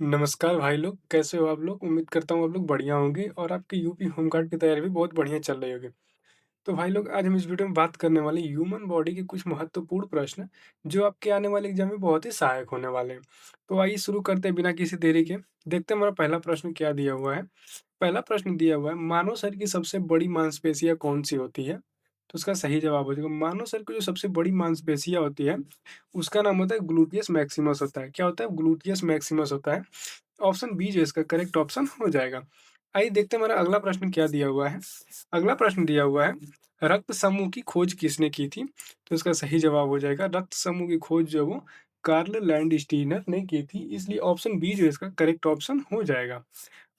नमस्कार भाई लोग, कैसे हो आप लोग? उम्मीद करता हूँ आप लोग बढ़िया होंगे और आपकी यूपी होम गार्ड की तैयारी भी बहुत बढ़िया चल रही होगी। तो भाई लोग आज हम इस वीडियो में बात करने वाले ह्यूमन बॉडी के कुछ महत्वपूर्ण प्रश्न जो आपके आने वाले एग्जाम में बहुत ही सहायक होने वाले हैं। तो आइए शुरू करते हैं बिना किसी देरी के। देखते हैं हमारा पहला प्रश्न क्या दिया हुआ है। पहला प्रश्न दिया हुआ है, मानव शरीर की सबसे बड़ी मांसपेशियाँ कौन-सी होती है? तो उसका सही जवाब हो जाएगा मानव शरीर की जो सबसे बड़ी मांसपेशियाँ होती है, उसका नाम होता है ग्लूटियस मैक्सिमस होता है। क्या होता है? ग्लूटियस मैक्सिमस होता है। ऑप्शन बी जो इसका करेक्ट ऑप्शन हो जाएगा। आइए देखते हैं हमारा अगला प्रश्न क्या दिया हुआ है। अगला प्रश्न दिया हुआ है, रक्त समूह की खोज किसने की थी? तो इसका सही जवाब हो जाएगा रक्त समूह की खोज जो है वो कार्ल लैंडस्टीनर ने की थी, इसलिए ऑप्शन बी जो है इसका करेक्ट ऑप्शन हो जाएगा।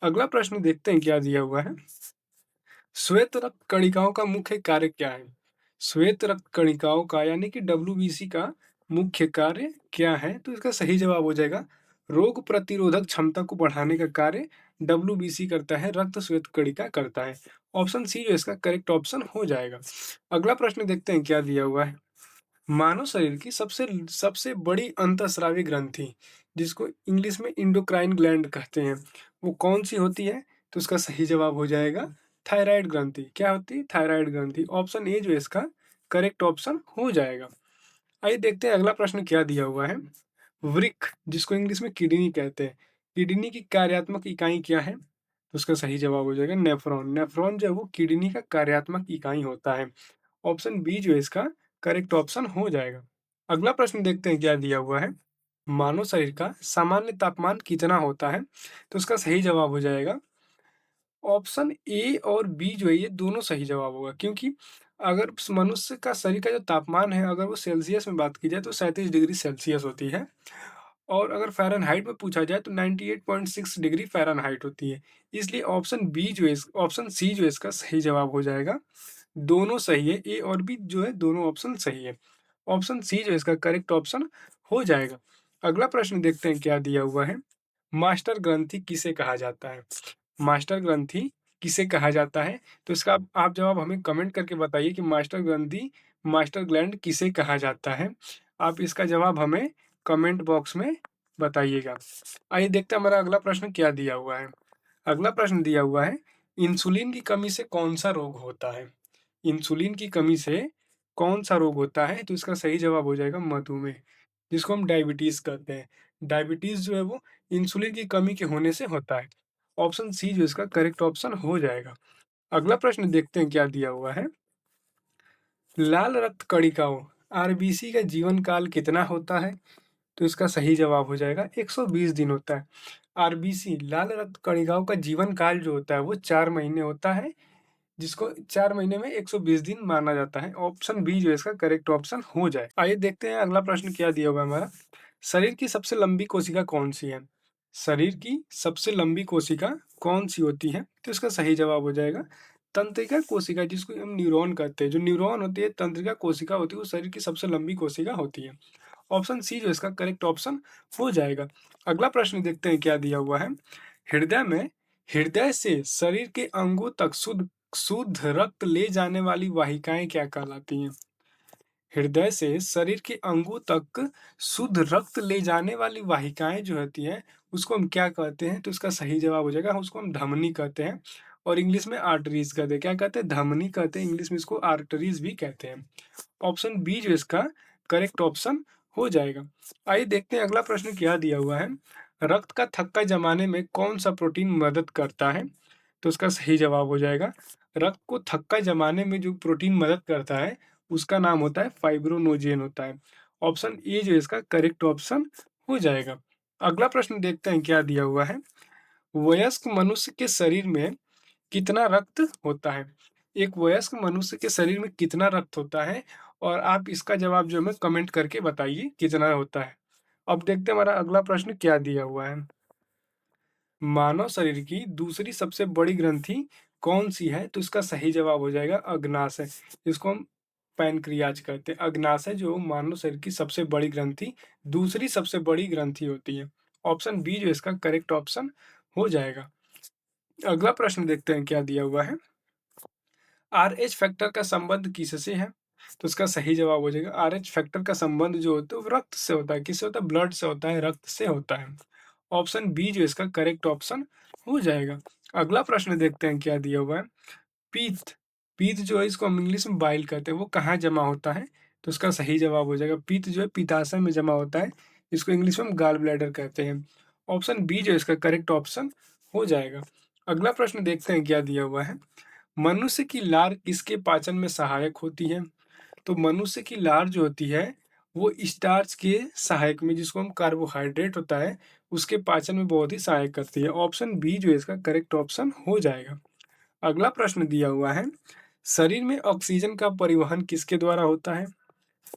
अगला प्रश्न देखते हैं क्या दिया हुआ है। श्वेत रक्त कणिकाओं का मुख्य कार्य क्या है? श्वेत रक्त कणिकाओं का यानी कि डब्ल्यूबीसी का मुख्य कार्य क्या है? तो इसका सही जवाब हो जाएगा रोग प्रतिरोधक क्षमता को बढ़ाने का कार्य डब्ल्यूबीसी करता है, रक्त श्वेत कणिका करता है। ऑप्शन सी जो इसका करेक्ट ऑप्शन हो जाएगा। अगला प्रश्न देखते हैं क्या दिया हुआ है। मानव शरीर की सबसे सबसे बड़ी अंतःस्रावी ग्रंथि जिसको इंग्लिश में इंडोक्राइन ग्लैंड कहते हैं, वो कौन सी होती है? तो इसका सही जवाब हो जाएगा थायराइड ग्रंथि। क्या होती है? थायराइड ग्रंथि। ऑप्शन ए जो है इसका करेक्ट ऑप्शन हो जाएगा। आइए देखते हैं अगला प्रश्न क्या दिया हुआ है। वृक्क जिसको इंग्लिश में किडनी कहते हैं, किडनी की कार्यात्मक इकाई क्या है? तो उसका सही जवाब हो जाएगा नेफ्रॉन। नेफ्रॉन जो है वो किडनी का कार्यात्मक इकाई होता है। ऑप्शन बी जो है इसका करेक्ट ऑप्शन हो जाएगा। अगला प्रश्न देखते हैं क्या दिया हुआ है। मानव शरीर का सामान्य तापमान कितना होता है? तो उसका सही जवाब हो जाएगा ऑप्शन ए और बी जो है ये दोनों सही जवाब होगा, क्योंकि अगर मनुष्य का शरीर का जो तापमान है अगर वो सेल्सियस में बात की जाए तो 37 डिग्री सेल्सियस होती है, और अगर फ़ारेनहाइट में पूछा जाए तो 98.6 डिग्री फ़ारेनहाइट होती है। इसलिए ऑप्शन बी जो है इस ऑप्शन सी जो है इसका सही जवाब हो जाएगा। दोनों सही है, ए और बी जो है दोनों ऑप्शन सही है। ऑप्शन सी जो है इसका करेक्ट ऑप्शन हो जाएगा। अगला प्रश्न देखते हैं क्या दिया हुआ है। मास्टर ग्रंथि किसे कहा जाता है? मास्टर ग्रंथि किसे कहा जाता है? तो इसका आप जवाब हमें कमेंट करके बताइए कि मास्टर ग्रंथि, मास्टर ग्लैंड किसे कहा जाता है? आप इसका जवाब हमें कमेंट बॉक्स में बताइएगा। आइए देखते हैं हमारा अगला प्रश्न क्या दिया हुआ है। अगला प्रश्न दिया हुआ है, इंसुलिन की कमी से कौन-सा रोग होता है? इंसुलिन की कमी से कौन-सा रोग होता है? तो इसका सही जवाब हो जाएगा मधुमेह, जिसको हम डायबिटीज़ कहते हैं। डायबिटीज़ जो है वो इंसुलिन की कमी के होने से होता है। ऑप्शन सी जो इसका करेक्ट ऑप्शन हो जाएगा। अगला प्रश्न देखते हैं क्या दिया हुआ है। लाल रक्त कणिकाओं आरबीसी का जीवन काल कितना होता है? तो इसका सही जवाब हो जाएगा 120 दिन होता है। आरबीसी लाल रक्त कणिकाओं का जीवन काल जो होता है वो 4 महीने होता है, जिसको 4 महीने में 120 दिन माना जाता है। ऑप्शन बी जो है इसका करेक्ट ऑप्शन हो जाए। आइए देखते हैं अगला प्रश्न क्या दिया हुआ है हमारा। शरीर की सबसे लंबी कोशिका कौन-सी है? शरीर की सबसे लंबी कोशिका कौन-सी होती है? तो इसका सही जवाब हो जाएगा तंत्रिका कोशिका, जिसको हम न्यूरॉन कहते हैं। जो न्यूरॉन होती है, तंत्रिका कोशिका होती है, वो शरीर की सबसे लंबी कोशिका होती है। ऑप्शन सी जो इसका करेक्ट ऑप्शन हो जाएगा। अगला प्रश्न देखते हैं क्या दिया हुआ है। हृदय में हृदय से शरीर के अंगों तक शुद्ध शुद्ध रक्त ले जाने वाली वाहिकाएं क्या कहलाती हैं? हृदय से शरीर के अंगों तक शुद्ध रक्त ले जाने वाली वाहिकाएं जो होती हैं, उसको हम क्या कहते हैं? तो इसका सही जवाब हो जाएगा, उसको हम धमनी कहते हैं और इंग्लिश में आर्टरीज कहते हैं। क्या कहते हैं? धमनी कहते हैं, इंग्लिश में इसको आर्टरीज भी कहते हैं। ऑप्शन बी जो इसका करेक्ट ऑप्शन हो जाएगा। आइए देखते हैं अगला प्रश्न क्या दिया हुआ है। रक्त का थक्का जमाने में कौन सा प्रोटीन मदद करता है? तो उसका सही जवाब हो जाएगा रक्त को थक्का जमाने में जो प्रोटीन मदद करता है उसका नाम होता है फाइब्रोनोजेन होता है। ऑप्शन ए जो इसका करेक्ट ऑप्शन हो जाएगा। अगला प्रश्न देखते हैं क्या दिया हुआ है। वयस्क मनुष्य के शरीर में कितना रक्त होता है? एक वयस्क मनुष्य के शरीर में कितना रक्त होता है? और आप इसका जवाब जो हमें कमेंट करके बताइए कितना होता है। अब देखते हैं हमारा अगला प्रश्न क्या दिया हुआ है। मानव शरीर की दूसरी सबसे बड़ी ग्रंथि कौन-सी है? तो इसका सही जवाब हो जाएगा अग्नाशय, जिसको हम पैनक्रियाज कहते हैं। अग्नाशय जो मानव शरीर की सबसे बड़ी ग्रंथि, दूसरी सबसे बड़ी ग्रंथि होती है। ऑप्शन बी जो इसका करेक्ट ऑप्शन हो जाएगा। अगला प्रश्न देखते हैं क्या दिया हुआ है। आरएच फैक्टर का संबंध किससे है? तो इसका सही जवाब हो जाएगा आरएच फैक्टर का संबंध जो होता है वो रक्त से होता है। किससे होता है? ब्लड से होता है, रक्त से होता है। ऑप्शन बी जो इसका करेक्ट ऑप्शन हो जाएगा। अगला प्रश्न देखते हैं क्या दिया हुआ है। पीत, पीत जो है इसको हम इंग्लिश में बाइल कहते हैं, वो कहाँ जमा होता है? तो इसका सही जवाब हो जाएगा पीत जो है पित्ताशय में जमा होता है, इसको इंग्लिश में हम गॉल ब्लैडर कहते हैं। ऑप्शन बी जो इसका करेक्ट ऑप्शन हो जाएगा। अगला प्रश्न देखते हैं क्या दिया हुआ है। मनुष्य की लार किसके पाचन में सहायक होती है? तो मनुष्य की लार जो होती है वो स्टार्च के सहायक में, जिसको हम कार्बोहाइड्रेट होता है, उसके पाचन में बहुत ही सहायक करती है। ऑप्शन बी जो है इसका करेक्ट ऑप्शन हो जाएगा। अगला प्रश्न दिया हुआ है, शरीर में ऑक्सीजन का परिवहन किसके द्वारा होता है?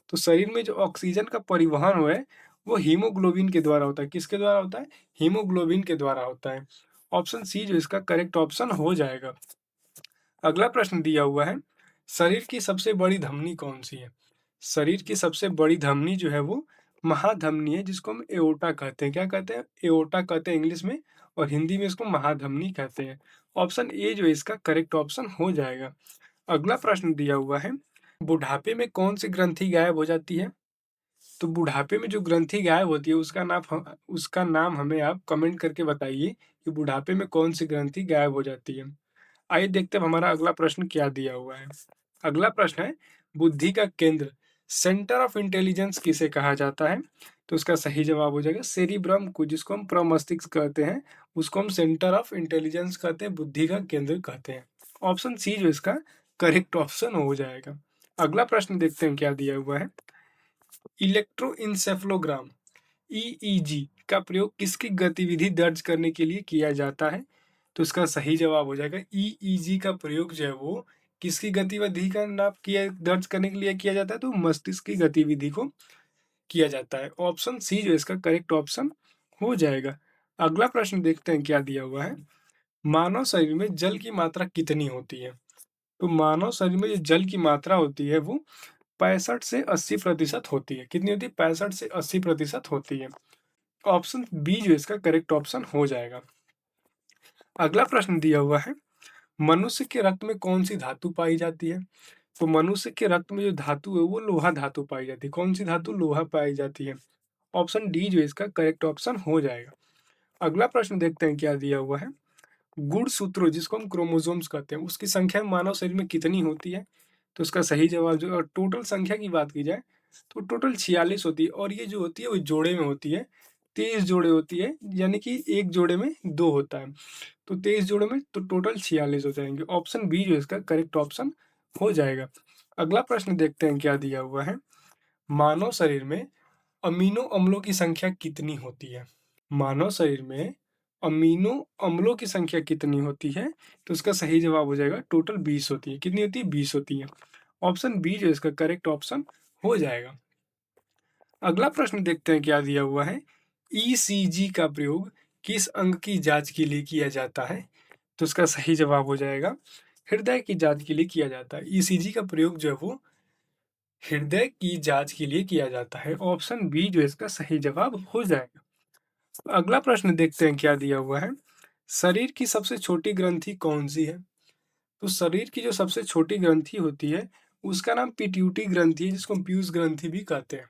तो शरीर में जो ऑक्सीजन का परिवहन है वो हीमोग्लोबिन के द्वारा होता है। किसके द्वारा होता है? हीमोग्लोबिन के द्वारा होता है। ऑप्शन सी जो इसका करेक्ट ऑप्शन हो जाएगा। अगला प्रश्न दिया हुआ है, शरीर की सबसे बड़ी धमनी कौन सी है? शरीर की सबसे बड़ी धमनी जो है वो महाधमनी है, जिसको हम एओर्टा कहते हैं। क्या कहते हैं? एओर्टा कहते हैं इंग्लिश में, और हिंदी में इसको महाधमनी कहते हैं। ऑप्शन ए जो है इसका करेक्ट ऑप्शन हो जाएगा। अगला प्रश्न दिया हुआ है, बुढ़ापे में कौन सी ग्रंथि गायब हो जाती है? तो बुढ़ापे में जो ग्रंथि गायब होती है उसका नाम हमें आप कमेंट करके बताइए कि बुढ़ापे में कौन सी ग्रंथि गायब हो जाती है। आइए देखते हैं हमारा अगला प्रश्न क्या दिया हुआ है। अगला प्रश्न है, बुद्धि का केंद्र, सेंटर ऑफ इंटेलिजेंस किसे कहा जाता है? तो इसका सही जवाब हो जाएगा सेरिब्रम को, जिसको हम प्रमस्तिष्क कहते हैं, उसको हम सेंटर ऑफ इंटेलिजेंस कहते हैं, बुद्धि का केंद्र कहते हैं। ऑप्शन सी जो इसका करेक्ट ऑप्शन हो जाएगा। अगला प्रश्न देखते हैं क्या दिया हुआ है। इलेक्ट्रोइंसेफलोग्राम ईईजी का प्रयोग किसकी गतिविधि दर्ज करने के लिए किया जाता है? तो इसका सही जवाब हो जाएगा ईईजी का प्रयोग जो है वो किसकी गतिविधि का नाप किया दर्ज करने के लिए किया जाता है? तो मस्तिष्क की गतिविधि को किया जाता है। ऑप्शन सी जो इसका करेक्ट ऑप्शन हो जाएगा। अगला प्रश्न देखते हैं क्या दिया हुआ है। मानव शरीर में जल की मात्रा कितनी होती है? तो मानव शरीर में जो जल की मात्रा होती है वो 65 से 80% होती है। कितनी होती है? 65 से 80% होती है। ऑप्शन बी जो इसका करेक्ट ऑप्शन हो जाएगा। अगला प्रश्न दिया हुआ है, मनुष्य के रक्त में कौन सी धातु पाई जाती है? तो मनुष्य के रक्त में जो धातु है वो लोहा धातु पाई जाती है। कौन सी धातु? लोहा पाई जाती है। ऑप्शन डी जो इसका करेक्ट ऑप्शन हो जाएगा। अगला प्रश्न देखते हैं क्या दिया हुआ है। गुणसूत्रों, जिसको हम क्रोमोसोम्स कहते हैं, उसकी संख्या मानव शरीर में कितनी होती है? तो इसका सही जवाब जो, और टोटल संख्या की बात की जाए तो टोटल 46 होती है, और ये जो होती है वो जोड़े में होती है। 23 जोड़े होती है, यानी कि एक जोड़े में 2 होता है, तो 23 जोड़े में तो टोटल 46 हो जाएंगे। ऑप्शन बी जो इसका करेक्ट ऑप्शन हो जाएगा। अगला प्रश्न देखते हैं क्या दिया हुआ है। मानव शरीर में अमीनो अम्लों की संख्या कितनी होती है? मानव शरीर में अमीनो अम्लों की संख्या कितनी होती है? तो इसका सही जवाब हो जाएगा टोटल 20 होती है। कितनी होती है? 20 होती है। ऑप्शन बी जो इसका करेक्ट ऑप्शन हो जाएगा। अगला प्रश्न देखते हैं क्या दिया हुआ है। ईसीजी का प्रयोग किस अंग की जांच के लिए किया जाता है? तो इसका सही जवाब हो जाएगा हृदय की जांच के लिए किया जाता है। ईसीजी का प्रयोग जो है वो हृदय की जांच के लिए किया जाता है। ऑप्शन बी जो इसका सही जवाब हो जाएगा। अगला प्रश्न देखते हैं क्या दिया हुआ है। शरीर की सबसे छोटी ग्रंथि कौन सी है? तो शरीर की जो सबसे छोटी ग्रंथि होती है उसका नाम पिट्यूटरी ग्रंथि है, जिसको हम पीयूष ग्रंथि भी कहते हैं।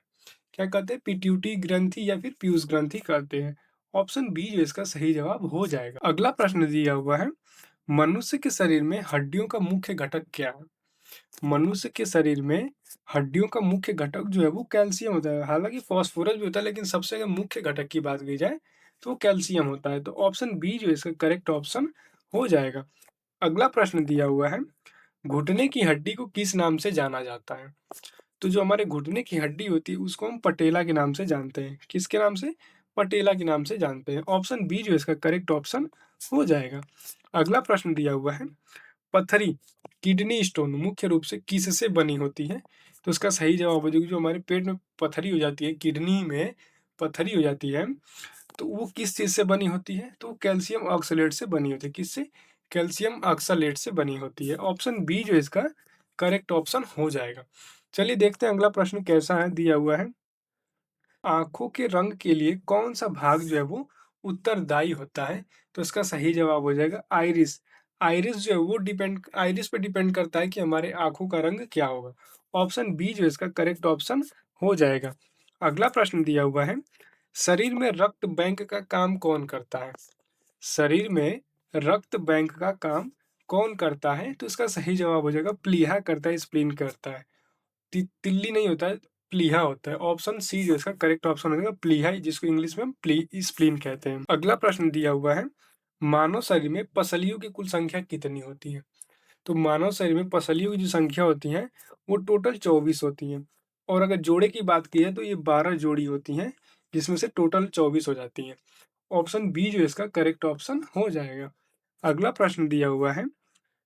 क्या कहते हैं? पिट्यूटरी ग्रंथि या फिर पीयूष ग्रंथि कहते हैं। ऑप्शन बी जो इसका सही जवाब हो जाएगा। अगला प्रश्न दिया हुआ है, मनुष्य के शरीर में हड्डियों का मुख्य घटक क्या है? मनुष्य के शरीर में हड्डियों का मुख्य घटक जो है वो कैल्शियम होता है। हालांकि फास्फोरस भी होता है, लेकिन सबसे अगर मुख्य घटक की बात की जाए तो वो कैल्शियम होता है। तो ऑप्शन बी जो इसका करेक्ट ऑप्शन हो जाएगा। अगला प्रश्न दिया हुआ है, घुटने की हड्डी को किस नाम से जाना जाता है? तो जो हमारे घुटने की हड्डी होती है उसको हम पटेला के नाम से जानते हैं। किसके नाम से? पटेला के नाम से जानते हैं। ऑप्शन बी जो इसका करेक्ट ऑप्शन हो जाएगा। अगला प्रश्न दिया हुआ है, पथरी किडनी स्टोन मुख्य रूप से किससे बनी होती है? तो इसका सही जवाब हो जाएगा, जो हमारे पेट में पथरी हो जाती है, किडनी में पथरी हो जाती है, तो वो किस चीज से बनी होती है? तो कैल्शियम ऑक्सलेट से बनी होती है। किससे? कैल्शियम ऑक्सलेट से बनी होती है। ऑप्शन बी जो इसका करेक्ट ऑप्शन हो जाएगा। चलिए देखते हैं अगला प्रश्न कैसा है दिया हुआ है। आंखों के रंग के लिए कौन सा भाग जो है वो उत्तरदायी होता है? तो इसका सही जवाब हो जाएगा आइरिस। आइरिस जो है वो आइरिस पे डिपेंड करता है कि हमारे आंखों का रंग क्या होगा। ऑप्शन बी जो इसका करेक्ट ऑप्शन हो जाएगा। अगला प्रश्न दिया हुआ है, शरीर में रक्त बैंक का काम कौन करता है? शरीर में रक्त बैंक का काम कौन करता है? तो इसका सही जवाब हो जाएगा प्लीहा करता है, स्प्लीन करता है। तिल्ली नहीं होता है, प्लीहा होता है। ऑप्शन सी जो इसका करेक्ट ऑप्शन हो जाएगा प्लीहा, जिसको इंग्लिश में हम स्प्लीन कहते हैं। अगला प्रश्न दिया हुआ है, मानव शरीर में पसलियों की कुल संख्या कितनी होती है? तो मानव शरीर में पसलियों की जो संख्या होती है वो टोटल 24 होती है। और अगर जोड़े की बात की है तो ये 12 जोड़ी होती हैं, जिसमें से टोटल 24 हो जाती हैं। ऑप्शन बी जो इसका करेक्ट ऑप्शन हो जाएगा। अगला प्रश्न दिया हुआ है,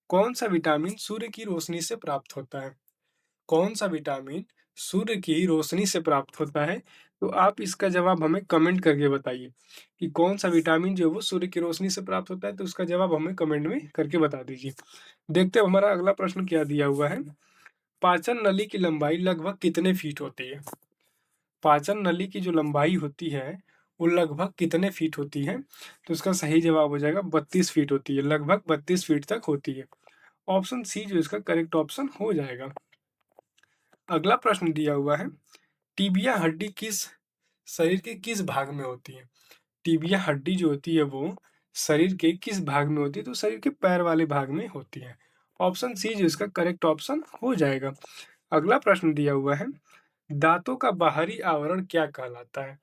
कौन सा विटामिन सूर्य की रोशनी से प्राप्त होता है? कौन सा विटामिन सूर्य की रोशनी से प्राप्त होता है? तो आप इसका जवाब हमें कमेंट करके बताइए कि कौन सा विटामिन जो है वो सूर्य की रोशनी से प्राप्त होता है। तो उसका जवाब हमें कमेंट में करके बता दीजिए। देखते हैं हमारा अगला प्रश्न क्या दिया हुआ है। पाचन नली की लंबाई लगभग कितने फीट होती है? पाचन नली की जो लंबाई होती है वो लगभग कितने फीट होती है? तो इसका सही जवाब हो जाएगा 32 फीट होती है, लगभग 32 फीट तक होती है। ऑप्शन सी जो इसका करेक्ट ऑप्शन हो जाएगा। अगला प्रश्न दिया हुआ है, टीबिया हड्डी किस शरीर के किस भाग में होती है? टीबिया हड्डी जो होती है वो शरीर के किस भाग में होती है? तो शरीर के पैर वाले भाग में होती है। ऑप्शन सी जो इसका करेक्ट ऑप्शन हो जाएगा। अगला प्रश्न दिया हुआ है, दांतों का बाहरी आवरण क्या कहलाता है?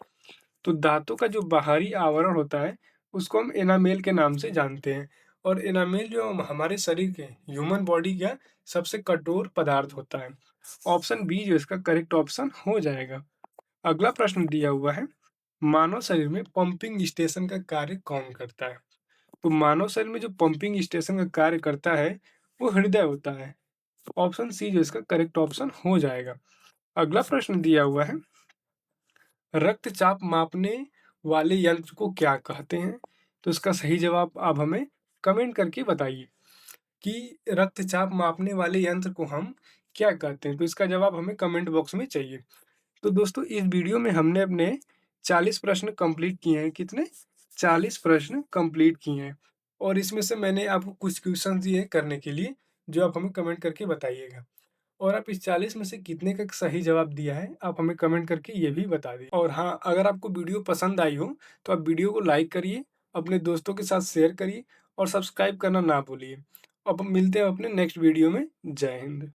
तो दांतों का जो बाहरी आवरण होता है उसको हम एनामेल के नाम से जानते हैं। और एनामेल जो हमारे शरीर के ह्यूमन बॉडी का सबसे कठोर पदार्थ होता है। ऑप्शन बी जो इसका करेक्ट ऑप्शन हो जाएगा। अगला प्रश्न दिया हुआ है, मानव शरीर में पंपिंग स्टेशन का कार्य कौन करता है? तो मानव शरीर में जो पंपिंग स्टेशन का कार्य करता है वो हृदय होता है। ऑप्शन सी जो इसका करेक्ट ऑप्शन हो जाएगा। अगला प्रश्न दिया हुआ है, रक्तचाप मापने वाले यंत्र को क्या कहते हैं? तो इसका सही जवाब आप हमें कमेंट करके बताइए कि रक्तचाप मापने वाले यंत्र को हम क्या कहते हैं? तो इसका जवाब हमें कमेंट बॉक्स में चाहिए। तो दोस्तों इस वीडियो में हमने अपने 40 प्रश्न कंप्लीट किए हैं। कितने? 40 प्रश्न कंप्लीट किए हैं। और इसमें से मैंने आपको कुछ क्वेश्चन दिए हैं करने के लिए, जो आप हमें कमेंट करके बताइएगा। और आप इस 40 में से कितने का सही जवाब दिया है, आप हमें कमेंट करके ये भी बता दीजिए। और हाँ, अगर आपको वीडियो पसंद आई हो, तो आप वीडियो को लाइक करिए, अपने दोस्तों के साथ शेयर करिए और सब्सक्राइब करना ना भूलिए। अब मिलते हैं अपने नेक्स्ट वीडियो में। जय हिंद।